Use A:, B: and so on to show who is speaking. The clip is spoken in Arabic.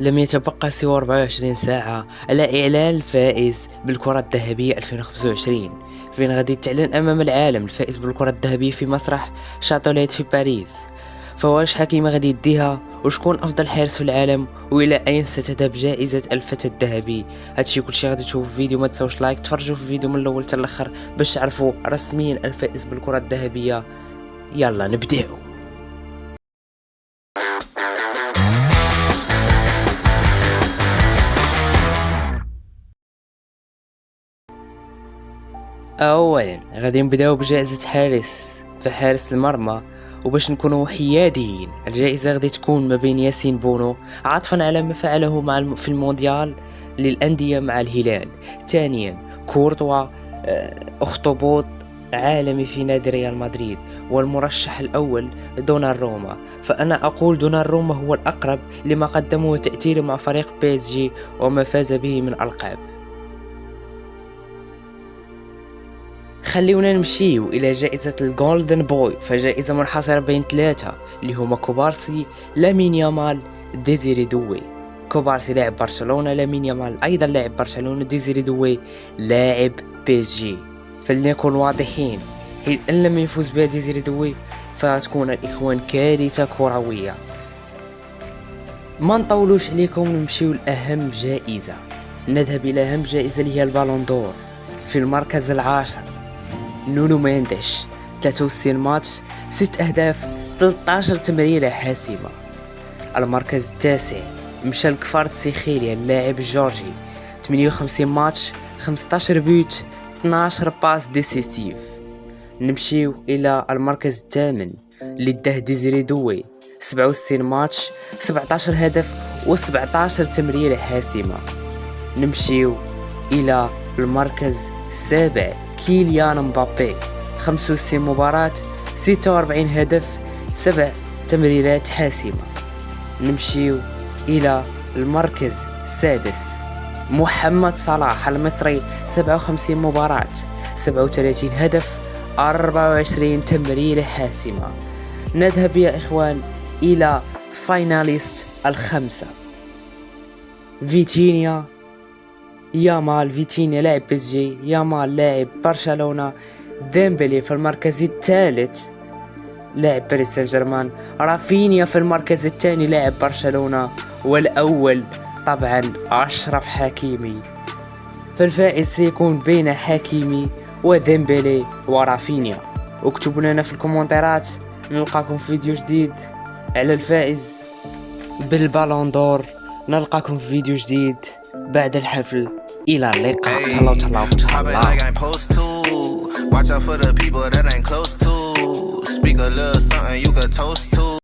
A: لم يتبقى سوى 24 ساعة على إعلان الفائز بالكرة الذهبية 2025، فين غادي تعلن أمام العالم الفائز بالكرة الذهبية في مسرح شاتوليت في باريس. فواش حكيمة غادي يديها، وشكون أفضل حارس في العالم، وإلى أين ستذهب جائزة الفتى الذهبي؟ هادشي كلشي غادي تشوفوا في الفيديو. ما تنساوش لايك، تفرجوا في الفيديو من الأول حتى الآخر باش تعرفوا رسميا الفائز بالكرة الذهبية. يلا نبداو. اولا غادي نبداو بجائزة حارس المرمى، وباش نكونوا حياديين الجائزة غادي تكون ما بين ياسين بونو عطفا على ما فعله في المونديال للأندية مع الهلال. ثانيا كورتوا، اخطبوط عالمي في نادي ريال مدريد. والمرشح الأول دوناروما، فأنا أقول دوناروما هو الأقرب لما قدمه وتأثيره مع فريق بي اس جي وما فاز به من ألقاب. خليونا نمشيو الى جائزة الجولدن بوي، فجائزة منحصرة بين ثلاثة اللي هما كوبارسي، لامين يامال، ديزيري دوي. كوبارسي لاعب برشلونة، لامين يامال ايضا لاعب برشلونة، ديزيري دوي لاعب بي اس جي. فلنكن واضحين، حين ان لم يفوز بها ديزيري دوي فتكون الاخوان كارثة كروية. ما نطولوش عليكم، نمشيو لأهم جائزة. نذهب الى اهم جائزة اللي هي البالون دور. في المركز العاشر نونو مينديش، 63 ماتش، 6 أهداف، 13 تمريرة حاسمة. المركز التاسع مشى لكفاراتسخيليا اللاعب الجورجي، 58 ماتش، 15 بيوت، 12 باس ديسيسيف. نمشيو إلى المركز الثامن اللي داه ديزيري دوي، 67 ماتش، 17 هدف و17 تمريرة حاسمة. نمشيو إلى المركز السابع كيليان مبابي، 65 مباراة، 46 هدف، 7 تمريرات حاسمة. نمشيو إلى المركز السادس محمد صلاح المصري، 57 مباراة، 37 هدف، 24 تمريرة حاسمة. نذهب يا إخوان إلى فايناليست الخمسة. فيتينيا، فيتينيا لاعب بي اس جي، يامال لاعب برشلونة، ديمبلي في المركز الثالث لاعب باريس سان جيرمان، رافينيا في المركز الثاني لاعب برشلونة، والأول طبعا أشرف حكيمي. فالفائز سيكون بين حكيمي وديمبلي ورافينيا. اكتبوا لنا في الكومنتات. نلقاكم في فيديو جديد على الفائز بالبالون دور. نلقاكم في فيديو جديد بعد الحفل. إلى اللقاء. تهلاو تهلاو تهلاو.
B: Watch out for the people that ain't close to. Speak a little something you could toast